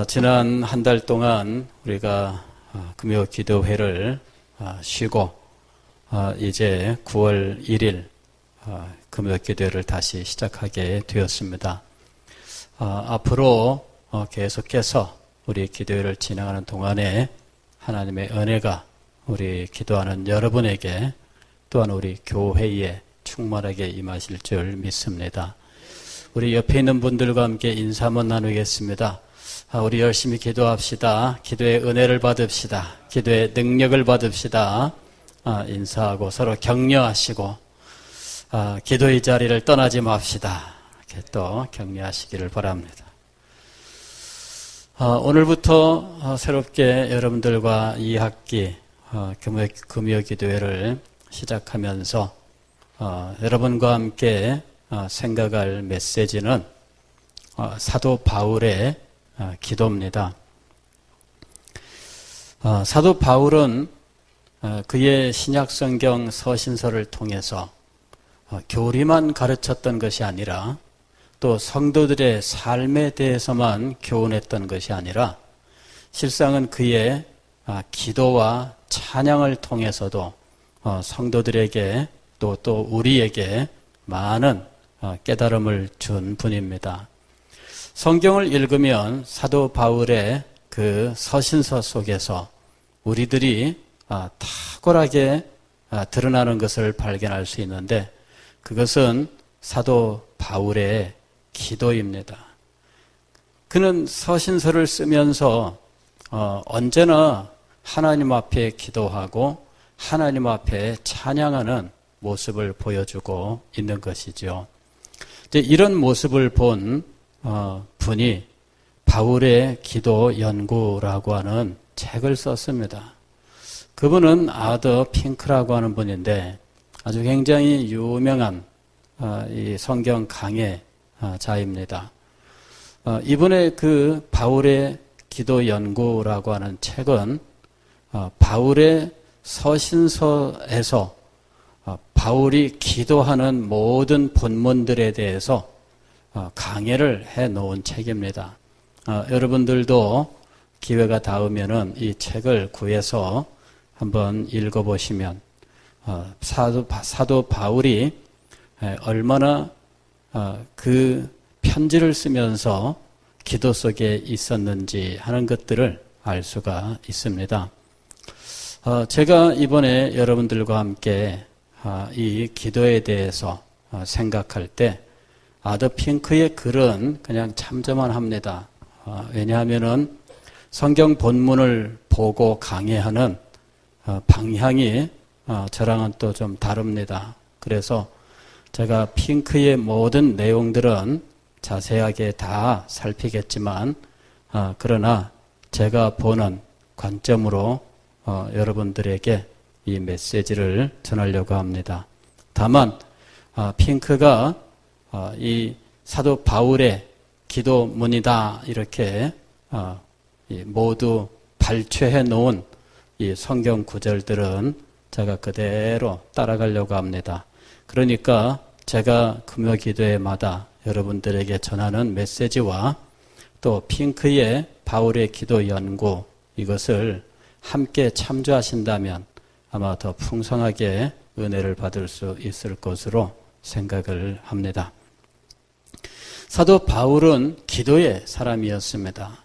지난 한 달 동안 우리가 금요 기도회를 쉬고 이제 9월 1일 금요 기도회를 다시 시작하게 되었습니다. 앞으로 계속해서 우리 기도회를 진행하는 동안에 하나님의 은혜가 우리 기도하는 여러분에게 또한 우리 교회에 충만하게 임하실 줄 믿습니다. 우리 옆에 있는 분들과 함께 인사 한번 나누겠습니다. 우리 열심히 기도합시다. 기도의 은혜를 받읍시다. 기도의 능력을 받읍시다. 인사하고 서로 격려하시고 기도의 자리를 떠나지 맙시다. 이렇게 또 격려하시기를 바랍니다. 오늘부터 새롭게 여러분들과 2학기 금요 기도회를 시작하면서 여러분과 함께 생각할 메시지는 사도 바울의 기도입니다. 사도 바울은 그의 신약성경 서신서를 통해서 교리만 가르쳤던 것이 아니라 또 성도들의 삶에 대해서만 교훈했던 것이 아니라 실상은 그의 기도와 찬양을 통해서도 성도들에게 또 우리에게 많은 깨달음을 준 분입니다. 성경을 읽으면 사도 바울의 그 서신서 속에서 우리들이 탁월하게 드러나는 것을 발견할 수 있는데 그것은 사도 바울의 기도입니다. 그는 서신서를 쓰면서 언제나 하나님 앞에 기도하고 하나님 앞에 찬양하는 모습을 보여주고 있는 것이죠. 이제 이런 모습을 본 분이 바울의 기도 연구라고 하는 책을 썼습니다. 그분은 아더 핑크라고 하는 분인데 아주 굉장히 유명한 이 성경 강해자입니다. 이분의 그 바울의 기도 연구라고 하는 책은 바울의 서신서에서 바울이 기도하는 모든 본문들에 대해서 강해를 해 놓은 책입니다. 여러분들도 기회가 닿으면은 이 책을 구해서 한번 읽어보시면 사도 바울이 얼마나 그 편지를 쓰면서 기도 속에 있었는지 하는 것들을 알 수가 있습니다. 제가 이번에 여러분들과 함께 이 기도에 대해서 생각할 때 아더 핑크의 글은 그냥 참조만 합니다. 왜냐하면은 성경 본문을 보고 강해하는 방향이 저랑은 또 좀 다릅니다. 그래서 제가 핑크의 모든 내용들은 자세하게 다 살피겠지만 그러나 제가 보는 관점으로 여러분들에게 이 메시지를 전하려고 합니다. 다만 핑크가 이 사도 바울의 기도문이다 이렇게 모두 발췌해 놓은 이 성경 구절들은 제가 그대로 따라가려고 합니다. 그러니까 제가 금요 기도회마다 여러분들에게 전하는 메시지와 또 핑크의 바울의 기도 연구 이것을 함께 참조하신다면 아마 더 풍성하게 은혜를 받을 수 있을 것으로 생각을 합니다. 사도 바울은 기도의 사람이었습니다.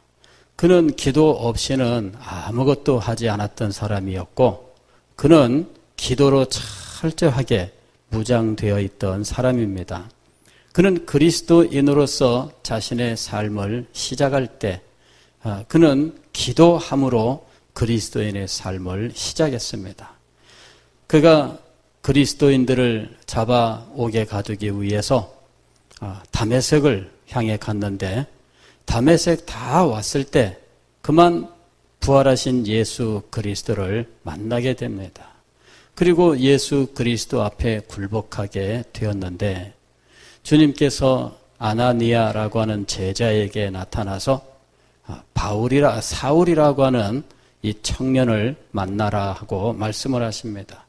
그는 기도 없이는 아무것도 하지 않았던 사람이었고 그는 기도로 철저하게 무장되어 있던 사람입니다. 그는 그리스도인으로서 자신의 삶을 시작할 때 그는 기도함으로 그리스도인의 삶을 시작했습니다. 그가 그리스도인들을 잡아오게 가두기 위해서 다메섹을 향해 갔는데 다메섹 다 왔을 때 그만 부활하신 예수 그리스도를 만나게 됩니다. 그리고 예수 그리스도 앞에 굴복하게 되었는데 주님께서 아나니아라고 하는 제자에게 나타나서 사울이라고 하는 이 청년을 만나라 하고 말씀을 하십니다.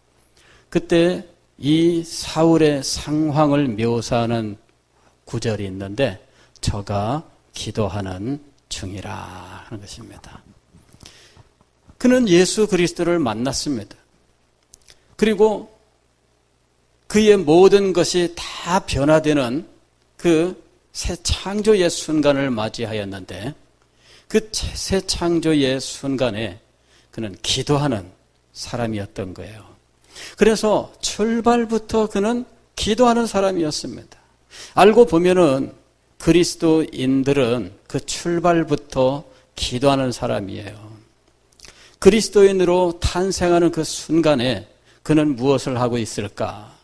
그때 이 사울의 상황을 묘사하는 구절이 있는데 저가 기도하는 중이라 하는 것입니다. 그는 예수 그리스도를 만났습니다. 그리고 그의 모든 것이 다 변화되는 그 새 창조의 순간을 맞이하였는데 그 새 창조의 순간에 그는 기도하는 사람이었던 거예요. 그래서 출발부터 그는 기도하는 사람이었습니다. 알고 보면은 그리스도인들은 그 출발부터 기도하는 사람이에요. 그리스도인으로 탄생하는 그 순간에 그는 무엇을 하고 있을까?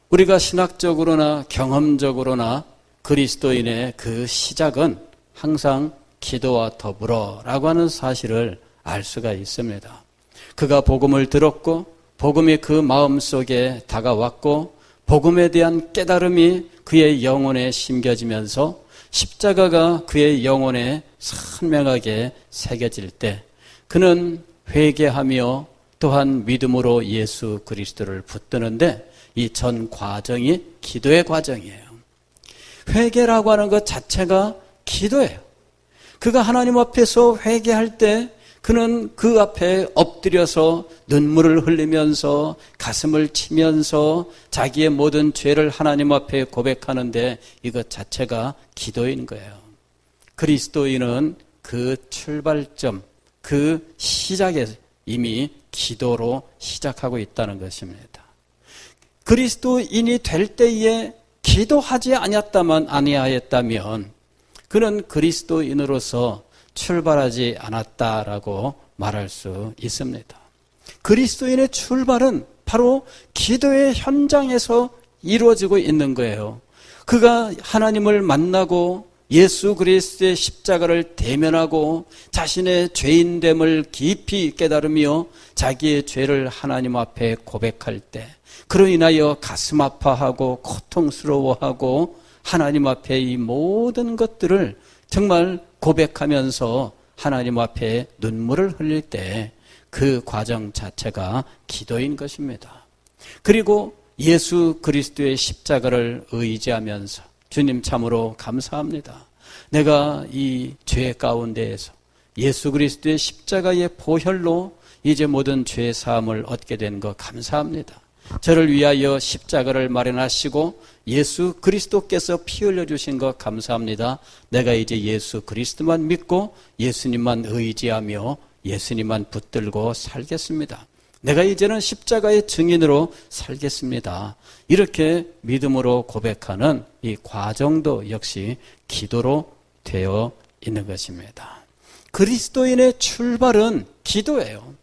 우리가 신학적으로나 경험적으로나 그리스도인의 그 시작은 항상 기도와 더불어라고 하는 사실을 알 수가 있습니다. 그가 복음을 들었고 복음이 그 마음속에 다가왔고 복음에 대한 깨달음이 그의 영혼에 심겨지면서 십자가가 그의 영혼에 선명하게 새겨질 때 그는 회개하며 또한 믿음으로 예수 그리스도를 붙드는데 이 전 과정이 기도의 과정이에요. 회개라고 하는 것 자체가 기도예요. 그가 하나님 앞에서 회개할 때 그는 그 앞에 엎드려서 눈물을 흘리면서 가슴을 치면서 자기의 모든 죄를 하나님 앞에 고백하는데 이것 자체가 기도인 거예요. 그리스도인은 그 출발점, 그 시작에 이미 기도로 시작하고 있다는 것입니다. 그리스도인이 될 때에 기도하지 아니하였다면 그는 그리스도인으로서 출발하지 않았다라고 말할 수 있습니다. 그리스도인의 출발은 바로 기도의 현장에서 이루어지고 있는 거예요. 그가 하나님을 만나고 예수 그리스도의 십자가를 대면하고 자신의 죄인됨을 깊이 깨달으며 자기의 죄를 하나님 앞에 고백할 때 그로 인하여 가슴 아파하고 고통스러워하고 하나님 앞에 이 모든 것들을 정말 고백하면서 하나님 앞에 눈물을 흘릴 때 그 과정 자체가 기도인 것입니다. 그리고 예수 그리스도의 십자가를 의지하면서 주님 참으로 감사합니다. 내가 이 죄 가운데에서 예수 그리스도의 십자가의 보혈로 이제 모든 죄 사함을 얻게 된 것 감사합니다. 저를 위하여 십자가를 마련하시고 예수 그리스도께서 피 흘려주신 것 감사합니다. 내가 이제 예수 그리스도만 믿고 예수님만 의지하며 예수님만 붙들고 살겠습니다. 내가 이제는 십자가의 증인으로 살겠습니다. 이렇게 믿음으로 고백하는 이 과정도 역시 기도로 되어 있는 것입니다. 그리스도인의 출발은 기도예요.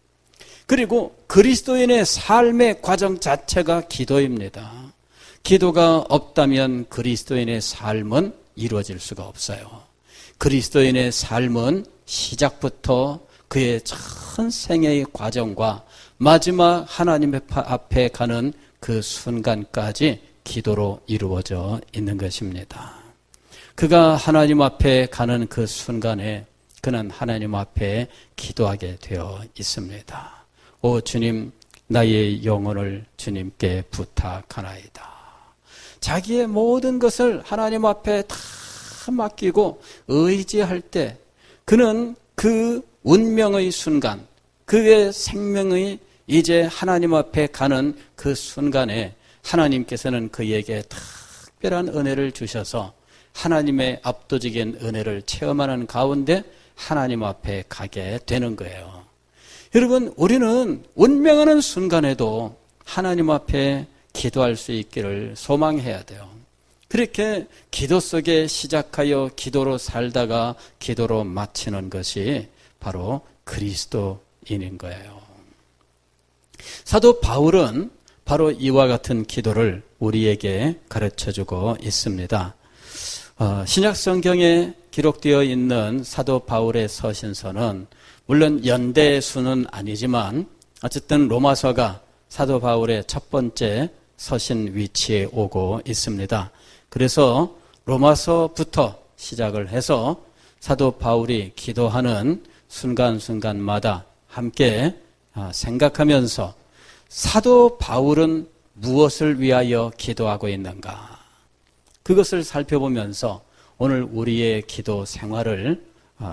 그리고 그리스도인의 삶의 과정 자체가 기도입니다. 기도가 없다면 그리스도인의 삶은 이루어질 수가 없어요. 그리스도인의 삶은 시작부터 그의 전 생애의 과정과 마지막 하나님 앞에 가는 그 순간까지 기도로 이루어져 있는 것입니다. 그가 하나님 앞에 가는 그 순간에 그는 하나님 앞에 기도하게 되어 있습니다. 오 주님, 나의 영혼을 주님께 부탁하나이다. 자기의 모든 것을 하나님 앞에 다 맡기고 의지할 때 그는 그 운명의 순간, 그의 생명의 이제 하나님 앞에 가는 그 순간에 하나님께서는 그에게 특별한 은혜를 주셔서 하나님의 압도적인 은혜를 체험하는 가운데 하나님 앞에 가게 되는 거예요. 여러분, 우리는 운명하는 순간에도 하나님 앞에 기도할 수 있기를 소망해야 돼요. 그렇게 기도 속에 시작하여 기도로 살다가 기도로 마치는 것이 바로 그리스도인인 거예요. 사도 바울은 바로 이와 같은 기도를 우리에게 가르쳐주고 있습니다. 신약 성경에 기록되어 있는 사도 바울의 서신서는 물론 연대수는 아니지만 어쨌든 로마서가 사도 바울의 첫 번째 서신 위치에 오고 있습니다. 그래서 로마서부터 시작을 해서 사도 바울이 기도하는 순간순간마다 함께 생각하면서 사도 바울은 무엇을 위하여 기도하고 있는가? 그것을 살펴보면서 오늘 우리의 기도 생활을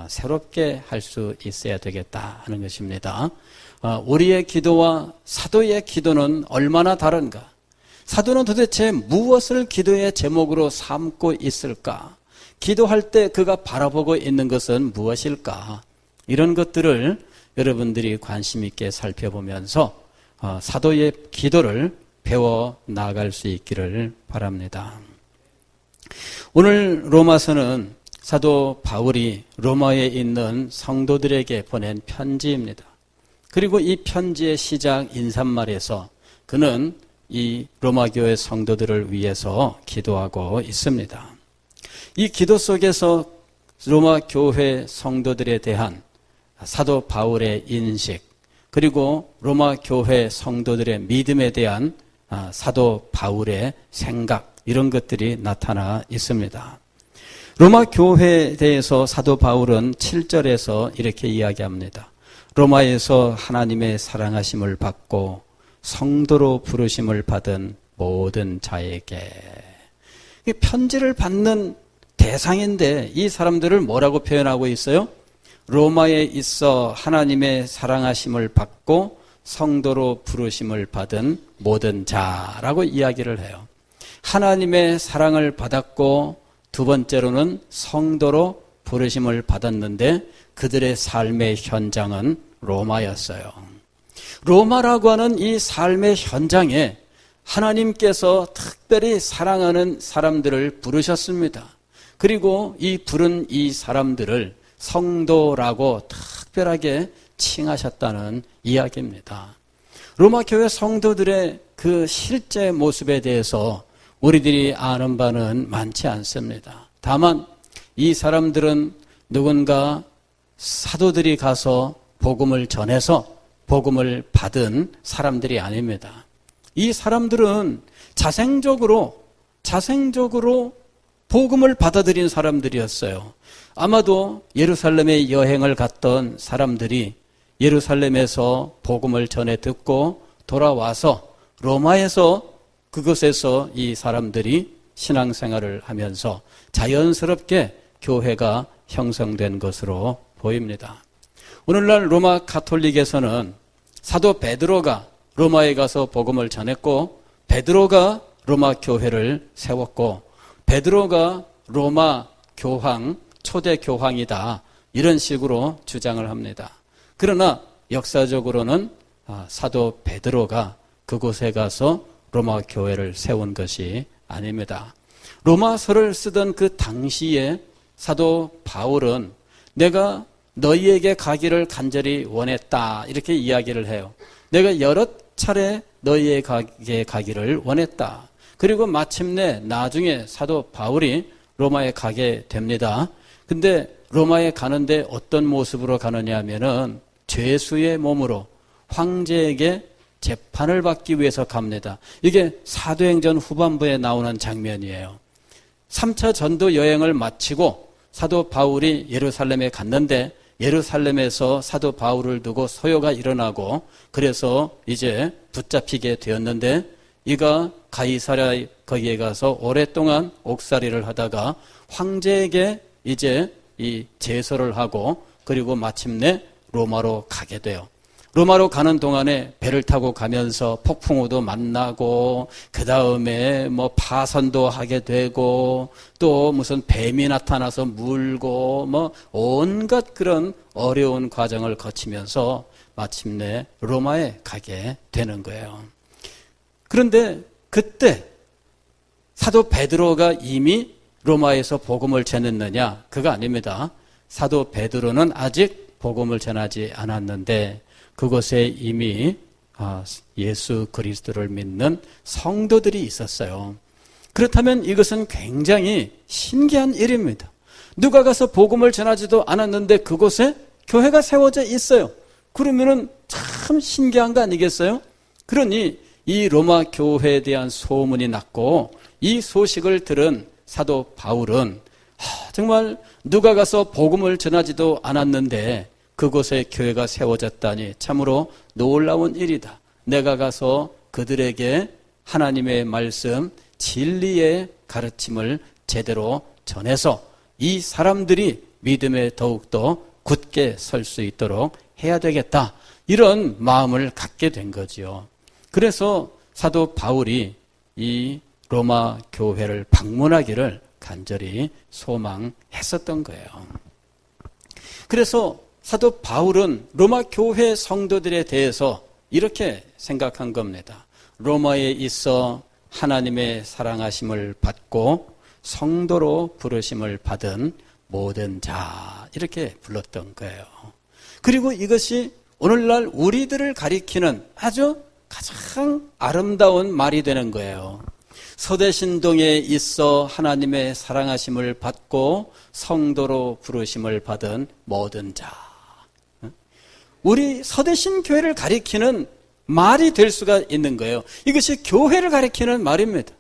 새롭게 할 수 있어야 되겠다 하는 것입니다. 우리의 기도와 사도의 기도는 얼마나 다른가? 사도는 도대체 무엇을 기도의 제목으로 삼고 있을까? 기도할 때 그가 바라보고 있는 것은 무엇일까? 이런 것들을 여러분들이 관심 있게 살펴보면서 사도의 기도를 배워 나갈 수 있기를 바랍니다. 오늘 로마서는 사도 바울이 로마에 있는 성도들에게 보낸 편지입니다. 그리고 이 편지의 시작 인사말에서 그는 이 로마 교회 성도들을 위해서 기도하고 있습니다. 이 기도 속에서 로마 교회 성도들에 대한 사도 바울의 인식, 그리고 로마 교회 성도들의 믿음에 대한 사도 바울의 생각, 이런 것들이 나타나 있습니다. 로마 교회에 대해서 사도 바울은 7절에서 이렇게 이야기합니다. 로마에서 하나님의 사랑하심을 받고 성도로 부르심을 받은 모든 자에게. 편지를 받는 대상인데 이 사람들을 뭐라고 표현하고 있어요? 로마에 있어 하나님의 사랑하심을 받고 성도로 부르심을 받은 모든 자라고 이야기를 해요. 하나님의 사랑을 받았고 두 번째로는 성도로 부르심을 받았는데 그들의 삶의 현장은 로마였어요. 로마라고 하는 이 삶의 현장에 하나님께서 특별히 사랑하는 사람들을 부르셨습니다. 그리고 이 부른 이 사람들을 성도라고 특별하게 칭하셨다는 이야기입니다. 로마 교회 성도들의 그 실제 모습에 대해서 우리들이 아는 바는 많지 않습니다. 다만 이 사람들은 누군가 사도들이 가서 복음을 전해서 복음을 받은 사람들이 아닙니다. 이 사람들은 자생적으로 복음을 받아들인 사람들이었어요. 아마도 예루살렘에 여행을 갔던 사람들이 예루살렘에서 복음을 전해 듣고 돌아와서 로마에서 그곳에서 이 사람들이 신앙생활을 하면서 자연스럽게 교회가 형성된 것으로 보입니다. 오늘날 로마 가톨릭에서는 사도 베드로가 로마에 가서 복음을 전했고 베드로가 로마 교회를 세웠고 베드로가 로마 교황, 초대 교황이다, 이런 식으로 주장을 합니다. 그러나 역사적으로는 사도 베드로가 그곳에 가서 로마 교회를 세운 것이 아닙니다. 로마서를 쓰던 그 당시에 사도 바울은 내가 너희에게 가기를 간절히 원했다, 이렇게 이야기를 해요. 내가 여러 차례 너희에게 가기를 원했다. 그리고 마침내 나중에 사도 바울이 로마에 가게 됩니다. 근데 로마에 가는데 어떤 모습으로 가느냐 하면은 죄수의 몸으로 황제에게 재판을 받기 위해서 갑니다. 이게 사도행전 후반부에 나오는 장면이에요. 3차 전도 여행을 마치고 사도 바울이 예루살렘에 갔는데 예루살렘에서 사도 바울을 두고 소요가 일어나고 그래서 이제 붙잡히게 되었는데 이가 가이사랴 거기에 가서 오랫동안 옥살이를 하다가 황제에게 이제 이 제소를 하고 그리고 마침내 로마로 가게 돼요. 로마로 가는 동안에 배를 타고 가면서 폭풍우도 만나고 그 다음에 뭐 파선도 하게 되고 또 무슨 뱀이 나타나서 물고 뭐 온갖 그런 어려운 과정을 거치면서 마침내 로마에 가게 되는 거예요. 그런데 그때 사도 베드로가 이미 로마에서 복음을 전했느냐? 그거 아닙니다. 사도 베드로는 아직 복음을 전하지 않았는데 그곳에 이미 예수 그리스도를 믿는 성도들이 있었어요. 그렇다면 이것은 굉장히 신기한 일입니다. 누가 가서 복음을 전하지도 않았는데 그곳에 교회가 세워져 있어요. 그러면은 참 신기한 거 아니겠어요? 그러니 이 로마 교회에 대한 소문이 났고 이 소식을 들은 사도 바울은 정말 누가 가서 복음을 전하지도 않았는데 그곳에 교회가 세워졌다니 참으로 놀라운 일이다. 내가 가서 그들에게 하나님의 말씀, 진리의 가르침을 제대로 전해서 이 사람들이 믿음에 더욱더 굳게 설 수 있도록 해야 되겠다. 이런 마음을 갖게 된 거지요. 그래서 사도 바울이 이 로마 교회를 방문하기를 간절히 소망했었던 거예요. 그래서 사도 바울은 로마 교회 성도들에 대해서 이렇게 생각한 겁니다. 로마에 있어 하나님의 사랑하심을 받고 성도로 부르심을 받은 모든 자, 이렇게 불렀던 거예요. 그리고 이것이 오늘날 우리들을 가리키는 아주 가장 아름다운 말이 되는 거예요. 서대신동에 있어 하나님의 사랑하심을 받고 성도로 부르심을 받은 모든 자. 우리 서대신 교회를 가리키는 말이 될 수가 있는 거예요. 이것이 교회를 가리키는 말입니다.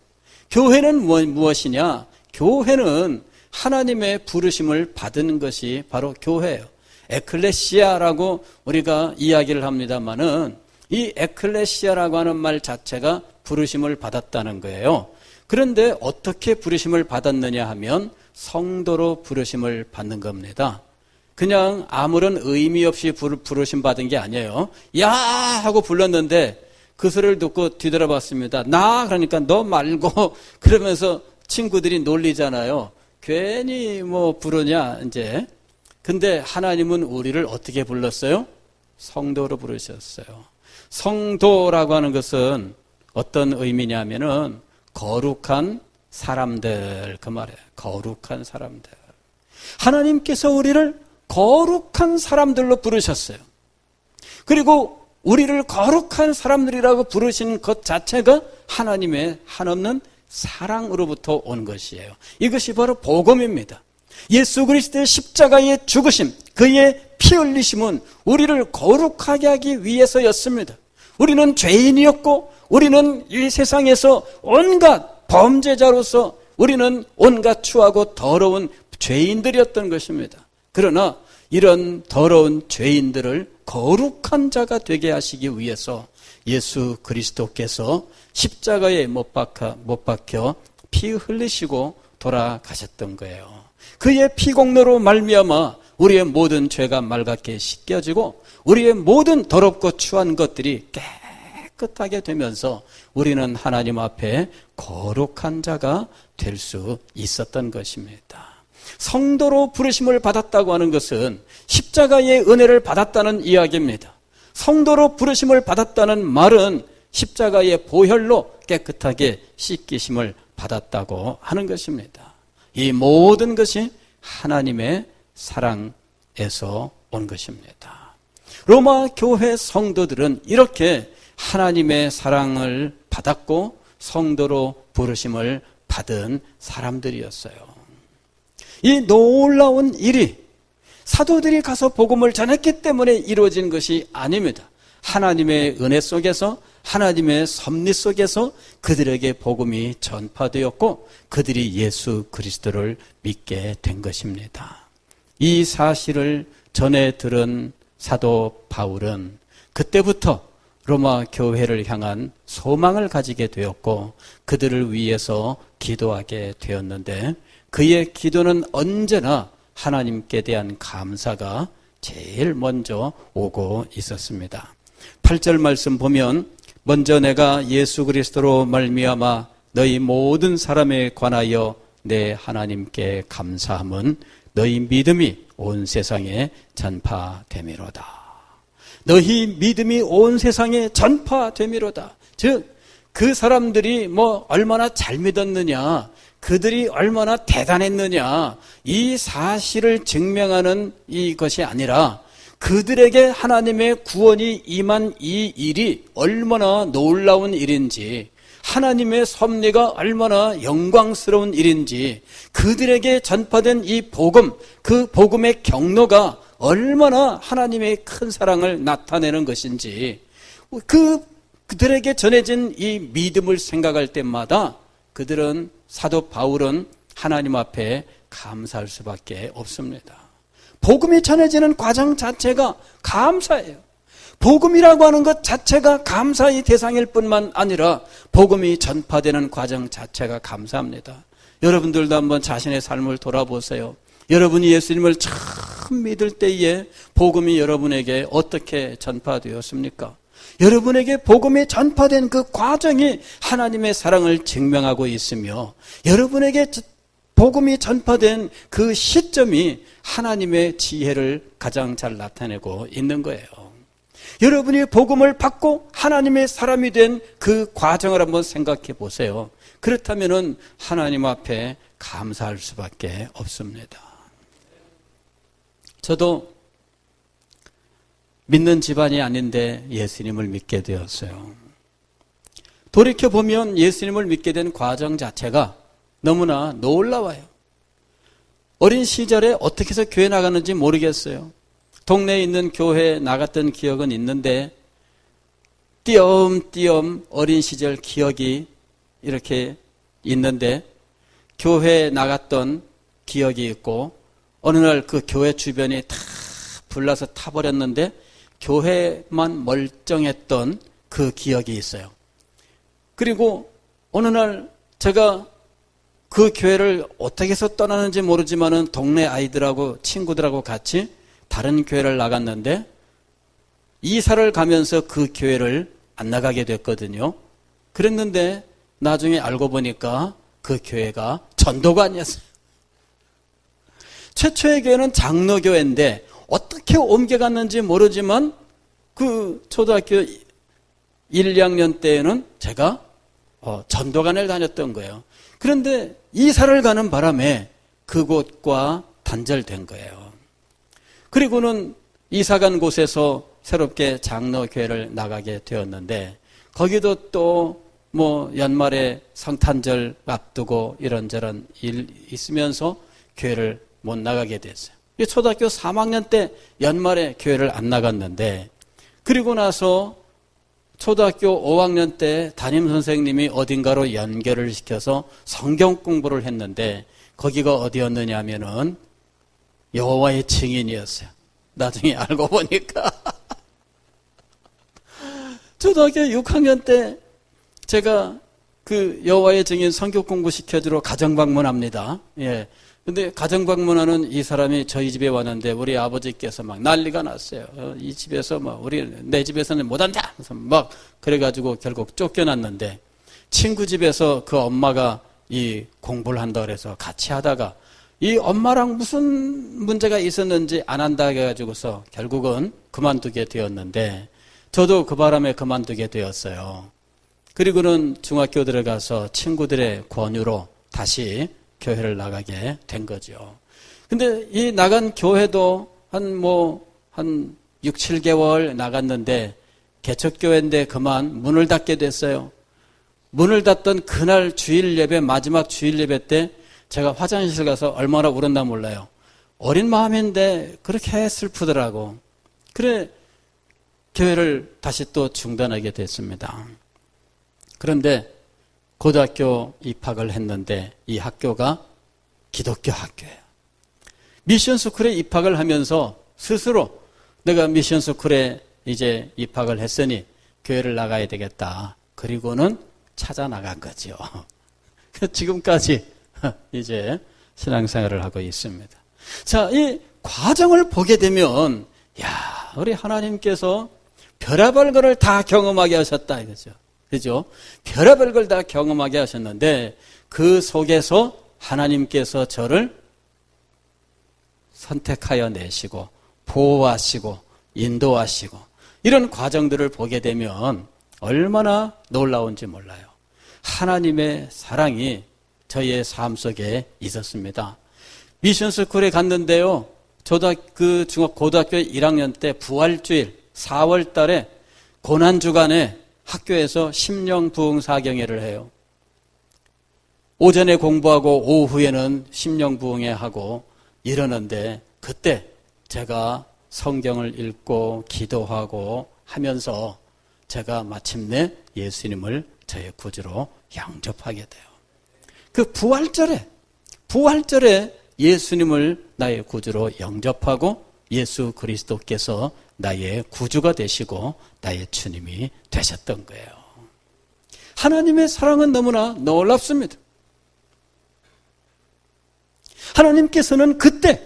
교회는 무엇이냐? 교회는 하나님의 부르심을 받은 것이 바로 교회예요. 에클레시아라고 우리가 이야기를 합니다마는 이 에클레시아라고 하는 말 자체가 부르심을 받았다는 거예요. 그런데 어떻게 부르심을 받았느냐 하면 성도로 부르심을 받는 겁니다. 그냥 아무런 의미 없이 부르심 받은 게 아니에요. 야 하고 불렀는데 그 소리를 듣고 뒤돌아봤습니다. 나 그러니까 너 말고 그러면서 친구들이 놀리잖아요. 괜히 뭐 부르냐 이제. 근데 하나님은 우리를 어떻게 불렀어요? 성도로 부르셨어요. 성도라고 하는 것은 어떤 의미냐면은 거룩한 사람들, 그 말이에요. 거룩한 사람들. 하나님께서 우리를 거룩한 사람들로 부르셨어요. 그리고 우리를 거룩한 사람들이라고 부르신 것 자체가 하나님의 한없는 사랑으로부터 온 것이에요. 이것이 바로 복음입니다. 예수 그리스도의 십자가의 죽으심, 그의 피 흘리심은 우리를 거룩하게 하기 위해서였습니다. 우리는 죄인이었고 우리는 이 세상에서 온갖 범죄자로서 우리는 온갖 추하고 더러운 죄인들이었던 것입니다. 그러나 이런 더러운 죄인들을 거룩한 자가 되게 하시기 위해서 예수 그리스도께서 십자가에 못 박혀 피 흘리시고 돌아가셨던 거예요. 그의 피 공로로 말미암아 우리의 모든 죄가 맑게 씻겨지고 우리의 모든 더럽고 추한 것들이 깨끗하게 되면서 우리는 하나님 앞에 거룩한 자가 될 수 있었던 것입니다. 성도로 부르심을 받았다고 하는 것은 십자가의 은혜를 받았다는 이야기입니다. 성도로 부르심을 받았다는 말은 십자가의 보혈로 깨끗하게 씻기심을 받았다고 하는 것입니다. 이 모든 것이 하나님의 사랑에서 온 것입니다. 로마 교회 성도들은 이렇게 하나님의 사랑을 받았고 성도로 부르심을 받은 사람들이었어요. 이 놀라운 일이 사도들이 가서 복음을 전했기 때문에 이루어진 것이 아닙니다. 하나님의 은혜 속에서 하나님의 섭리 속에서 그들에게 복음이 전파되었고 그들이 예수 그리스도를 믿게 된 것입니다. 이 사실을 전해 들은 사도 바울은 그때부터 로마 교회를 향한 소망을 가지게 되었고 그들을 위해서 기도하게 되었는데 그의 기도는 언제나 하나님께 대한 감사가 제일 먼저 오고 있었습니다. 8절 말씀 보면 먼저 내가 예수 그리스도로 말미암아 너희 모든 사람에 관하여 내 하나님께 감사함은 너희 믿음이 온 세상에 전파됨이로다. 너희 믿음이 온 세상에 전파됨이로다. 즉 그 사람들이 얼마나 잘 믿었느냐, 그들이 얼마나 대단했느냐, 이 사실을 증명하는 이것이 아니라 그들에게 하나님의 구원이 임한 이 일이 얼마나 놀라운 일인지, 하나님의 섭리가 얼마나 영광스러운 일인지, 그들에게 전파된 이 복음, 그 복음의 경로가 얼마나 하나님의 큰 사랑을 나타내는 것인지, 그들에게 전해진 이 믿음을 생각할 때마다 그들은, 사도 바울은 하나님 앞에 감사할 수밖에 없습니다. 복음이 전해지는 과정 자체가 감사예요. 복음이라고 하는 것 자체가 감사의 대상일 뿐만 아니라 복음이 전파되는 과정 자체가 감사합니다. 여러분들도 한번 자신의 삶을 돌아보세요. 여러분이 예수님을 처음 믿을 때에 복음이 여러분에게 어떻게 전파되었습니까? 여러분에게 복음이 전파된 그 과정이 하나님의 사랑을 증명하고 있으며 여러분에게 복음이 전파된 그 시점이 하나님의 지혜를 가장 잘 나타내고 있는 거예요. 여러분이 복음을 받고 하나님의 사람이 된 그 과정을 한번 생각해 보세요. 그렇다면 하나님 앞에 감사할 수밖에 없습니다. 저도 믿는 집안이 아닌데 예수님을 믿게 되었어요. 돌이켜보면 예수님을 믿게 된 과정 자체가 너무나 놀라워요. 어린 시절에 어떻게 해서 교회 나갔는지 모르겠어요. 동네에 있는 교회에 나갔던 기억은 있는데 띄엄띄엄 어린 시절 기억이 이렇게 있는데 교회에 나갔던 기억이 있고 어느 날 그 교회 주변이 다 불나서 타버렸는데 교회만 멀쩡했던 그 기억이 있어요. 그리고 어느 날 제가 그 교회를 어떻게 해서 떠나는지 모르지만은 동네 아이들하고 친구들하고 같이 다른 교회를 나갔는데 이사를 가면서 그 교회를 안 나가게 됐거든요. 그랬는데 나중에 알고 보니까 그 교회가 전도관이었어요. 최초의 교회는 장로교회인데 어떻게 옮겨갔는지 모르지만 그 초등학교 1, 2학년 때에는 제가 전도관을 다녔던 거예요. 그런데 이사를 가는 바람에 그곳과 단절된 거예요. 그리고는 이사 간 곳에서 새롭게 장로교회를 나가게 되었는데 거기도 또 연말에 성탄절 앞두고 이런저런 일 있으면서 교회를 못 나가게 됐어요. 초등학교 3학년 때 연말에 교회를 안 나갔는데 그리고 나서 초등학교 5학년 때 담임선생님이 어딘가로 연결을 시켜서 성경 공부를 했는데 거기가 어디였느냐 하면은 여호와의 증인이었어요. 나중에 알고 보니까 초등학교 6학년 때 제가 그 여호와의 증인 성경 공부 시켜주러 가정 방문합니다. 예. 근데 가정 방문하는 이 사람이 저희 집에 왔는데 우리 아버지께서 막 난리가 났어요. 이 집에서 내 집에서는 못한다. 막 그래가지고 결국 쫓겨났는데 친구 집에서 그 엄마가 이 공부를 한다 그래서 같이 하다가 이 엄마랑 무슨 문제가 있었는지 안 한다 해가지고서 결국은 그만두게 되었는데 저도 그 바람에 그만두게 되었어요. 그리고는 중학교 들어가서 친구들의 권유로 다시 교회를 나가게 된 거죠. 근데 이 나간 교회도 한 6, 7개월 나갔는데 개척교회인데 그만 문을 닫게 됐어요. 문을 닫던 그날 주일 예배, 마지막 주일 예배 때 제가 화장실 가서 얼마나 울었나 몰라요. 어린 마음인데 그렇게 슬프더라고. 그래 교회를 다시 또 중단하게 됐습니다. 그런데 고등학교 입학을 했는데 이 학교가 기독교 학교예요. 미션 스쿨에 입학을 하면서 스스로 내가 미션 스쿨에 이제 입학을 했으니 교회를 나가야 되겠다. 그리고는 찾아 나간 거죠. 지금까지 이제 신앙생활을 하고 있습니다. 자, 이 과정을 보게 되면 우리 하나님께서 별의별 것을 다 경험하게 하셨다 이거죠. 그죠? 별의별 걸 다 경험하게 하셨는데 그 속에서 하나님께서 저를 선택하여 내시고 보호하시고 인도하시고 이런 과정들을 보게 되면 얼마나 놀라운지 몰라요. 하나님의 사랑이 저희의 삶 속에 있었습니다. 미션스쿨에 갔는데요. 고등학교 1학년 때 부활주일 4월 달에 고난주간에 학교에서 심령 부흥 사경회를 해요. 오전에 공부하고 오후에는 심령 부흥회 하고 이러는데 그때 제가 성경을 읽고 기도하고 하면서 제가 마침내 예수님을 저의 구주로 영접하게 돼요. 그 부활절에 예수님을 나의 구주로 영접하고 예수 그리스도께서 나의 구주가 되시고 나의 주님이 되셨던 거예요. 하나님의 사랑은 너무나 놀랍습니다. 하나님께서는 그때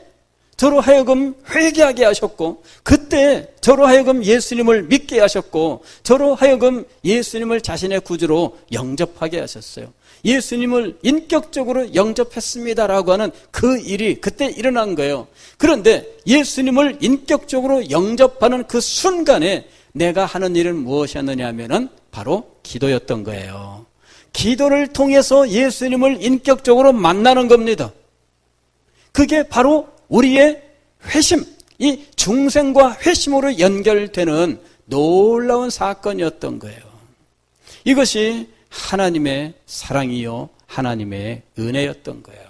저로 하여금 회개하게 하셨고, 그때 저로 하여금 예수님을 믿게 하셨고, 저로 하여금 예수님을 자신의 구주로 영접하게 하셨어요. 예수님을 인격적으로 영접했습니다라고 하는 그 일이 그때 일어난 거예요. 그런데 예수님을 인격적으로 영접하는 그 순간에 내가 하는 일은 무엇이었느냐 하면은 바로 기도였던 거예요. 기도를 통해서 예수님을 인격적으로 만나는 겁니다. 그게 바로 우리의 회심, 이 중생과 회심으로 연결되는 놀라운 사건이었던 거예요. 이것이 하나님의 사랑이요, 하나님의 은혜였던 거예요.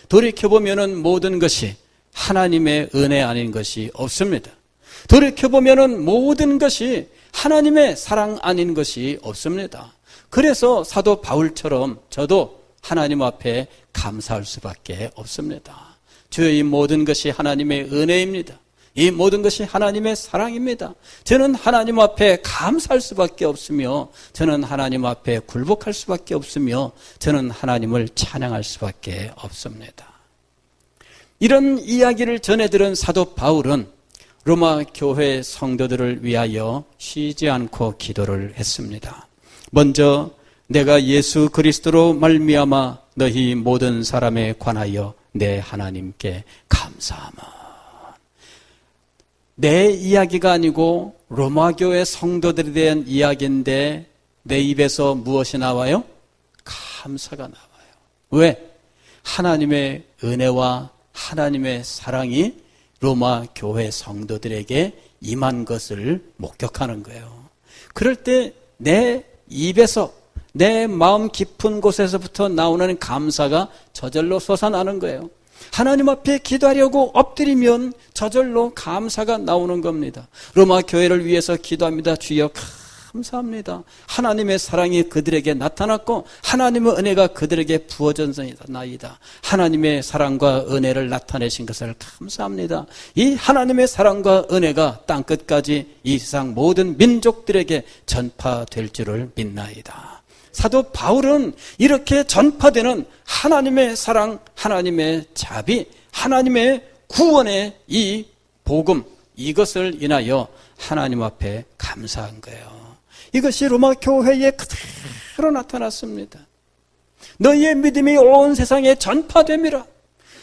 돌이켜보면 모든 것이 하나님의 은혜 아닌 것이 없습니다. 돌이켜보면 모든 것이 하나님의 사랑 아닌 것이 없습니다. 그래서 사도 바울처럼 저도 하나님 앞에 감사할 수밖에 없습니다. 주여, 이 모든 것이 하나님의 은혜입니다. 이 모든 것이 하나님의 사랑입니다. 저는 하나님 앞에 감사할 수밖에 없으며, 저는 하나님 앞에 굴복할 수밖에 없으며, 저는 하나님을 찬양할 수밖에 없습니다. 이런 이야기를 전해들은 사도 바울은 로마 교회 성도들을 위하여 쉬지 않고 기도를 했습니다. 먼저 내가 예수 그리스도로 말미암아 너희 모든 사람에 관하여 내 하나님께 감사하마. 내 이야기가 아니고 로마 교회 성도들에 대한 이야기인데 내 입에서 무엇이 나와요? 감사가 나와요. 왜? 하나님의 은혜와 하나님의 사랑이 로마 교회 성도들에게 임한 것을 목격하는 거예요. 그럴 때 내 입에서, 내 마음 깊은 곳에서부터 나오는 감사가 저절로 솟아나는 거예요. 하나님 앞에 기도하려고 엎드리면 저절로 감사가 나오는 겁니다. 로마 교회를 위해서 기도합니다. 주여 감사합니다. 하나님의 사랑이 그들에게 나타났고 하나님의 은혜가 그들에게 부어졌나이다. 하나님의 사랑과 은혜를 나타내신 것을 감사합니다. 이 하나님의 사랑과 은혜가 땅끝까지 이 세상 모든 민족들에게 전파될 줄을 믿나이다. 사도 바울은 이렇게 전파되는 하나님의 사랑, 하나님의 자비, 하나님의 구원의 이 복음, 이것을 인하여 하나님 앞에 감사한 거예요. 이것이 로마 교회에 그대로 나타났습니다. 너희의 믿음이 온 세상에 전파됨이라.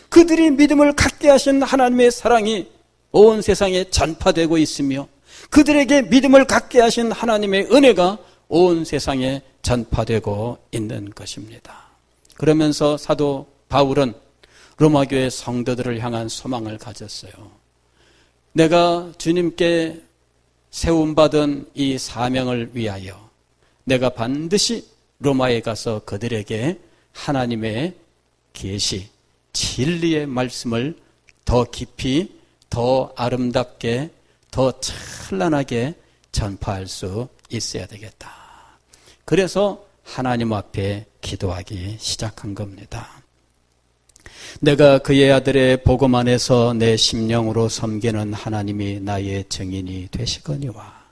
그들이 믿음을 갖게 하신 하나님의 사랑이 온 세상에 전파되고 있으며, 그들에게 믿음을 갖게 하신 하나님의 은혜가 온 세상에 전파되고 있는 것입니다. 그러면서 사도 바울은 로마 교회 성도들을 향한 소망을 가졌어요. 내가 주님께 세움받은 이 사명을 위하여 내가 반드시 로마에 가서 그들에게 하나님의 계시, 진리의 말씀을 더 깊이, 더 아름답게, 더 찬란하게 전파할 수 있어야 되겠다. 그래서 하나님 앞에 기도하기 시작한 겁니다. 내가 그의 아들의 복음 안에서 내 심령으로 섬기는 하나님이 나의 증인이 되시거니와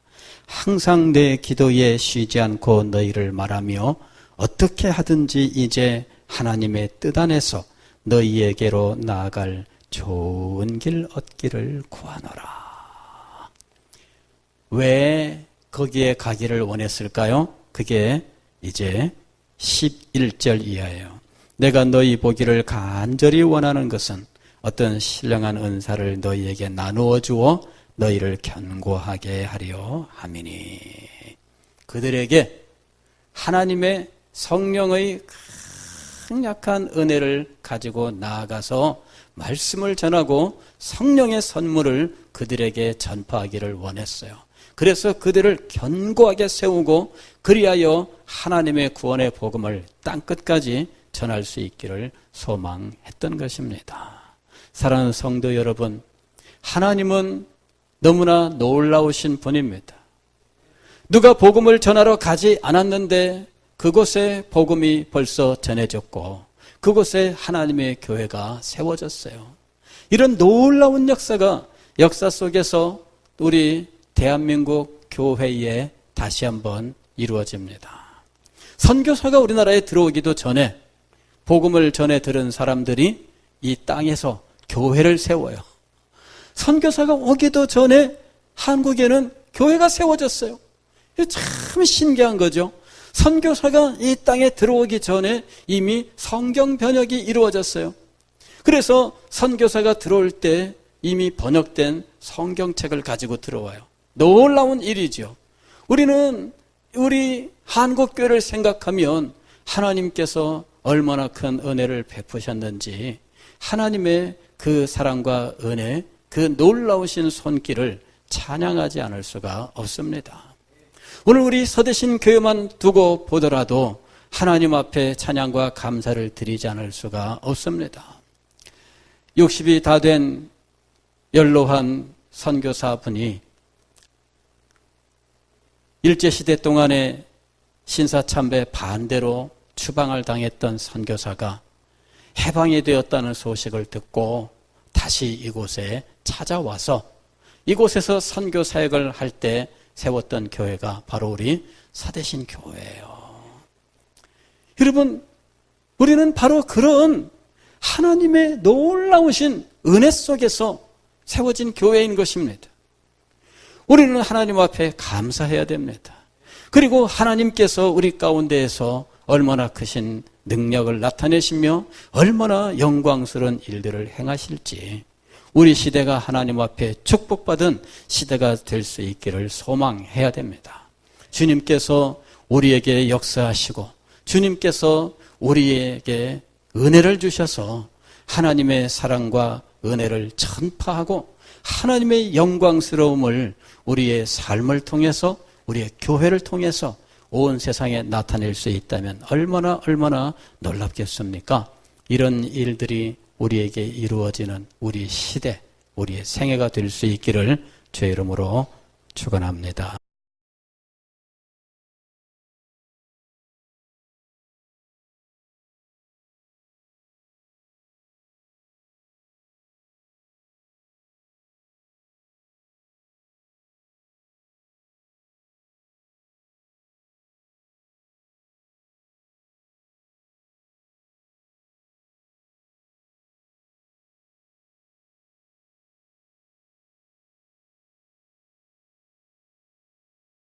항상 내 기도에 쉬지 않고 너희를 말하며 어떻게 하든지 이제 하나님의 뜻 안에서 너희에게로 나아갈 좋은 길 얻기를 구하노라. 왜 거기에 가기를 원했을까요? 그게 이제 11절 이하예요. 내가 너희 보기를 간절히 원하는 것은 어떤 신령한 은사를 너희에게 나누어 주어 너희를 견고하게 하려 함이니. 그들에게 하나님의 성령의 강력한 은혜를 가지고 나아가서 말씀을 전하고 성령의 선물을 그들에게 전파하기를 원했어요. 그래서 그들을 견고하게 세우고 그리하여 하나님의 구원의 복음을 땅끝까지 전할 수 있기를 소망했던 것입니다. 사랑하는 성도 여러분, 하나님은 너무나 놀라우신 분입니다. 누가 복음을 전하러 가지 않았는데 그곳에 복음이 벌써 전해졌고 그곳에 하나님의 교회가 세워졌어요. 이런 놀라운 역사가 역사 속에서 우리 대한민국 교회에 다시 한번 이루어집니다. 선교사가 우리나라에 들어오기도 전에 복음을 전해 들은 사람들이 이 땅에서 교회를 세워요. 선교사가 오기도 전에 한국에는 교회가 세워졌어요. 참 신기한 거죠. 선교사가 이 땅에 들어오기 전에 이미 성경 번역이 이루어졌어요. 그래서 선교사가 들어올 때 이미 번역된 성경책을 가지고 들어와요. 놀라운 일이죠. 우리는 우리 한국교회를 생각하면 하나님께서 얼마나 큰 은혜를 베푸셨는지 하나님의 그 사랑과 은혜, 그 놀라우신 손길을 찬양하지 않을 수가 없습니다. 오늘 우리 서대신 교회만 두고 보더라도 하나님 앞에 찬양과 감사를 드리지 않을 수가 없습니다. 60이 다 된 연로한 선교사분이 일제시대 동안에 신사참배 반대로 추방을 당했던 선교사가 해방이 되었다는 소식을 듣고 다시 이곳에 찾아와서 이곳에서 선교 사역을 할 때 세웠던 교회가 바로 우리 사대신 교회예요. 여러분, 우리는 바로 그런 하나님의 놀라우신 은혜 속에서 세워진 교회인 것입니다. 우리는 하나님 앞에 감사해야 됩니다. 그리고 하나님께서 우리 가운데에서 얼마나 크신 능력을 나타내시며 얼마나 영광스러운 일들을 행하실지 우리 시대가 하나님 앞에 축복받은 시대가 될 수 있기를 소망해야 됩니다. 주님께서 우리에게 역사하시고 주님께서 우리에게 은혜를 주셔서 하나님의 사랑과 은혜를 전파하고 하나님의 영광스러움을 우리의 삶을 통해서 우리의 교회를 통해서 온 세상에 나타낼 수 있다면 얼마나 놀랍겠습니까? 이런 일들이 우리에게 이루어지는 우리 시대, 우리의 생애가 될 수 있기를 주의 이름으로 축원합니다.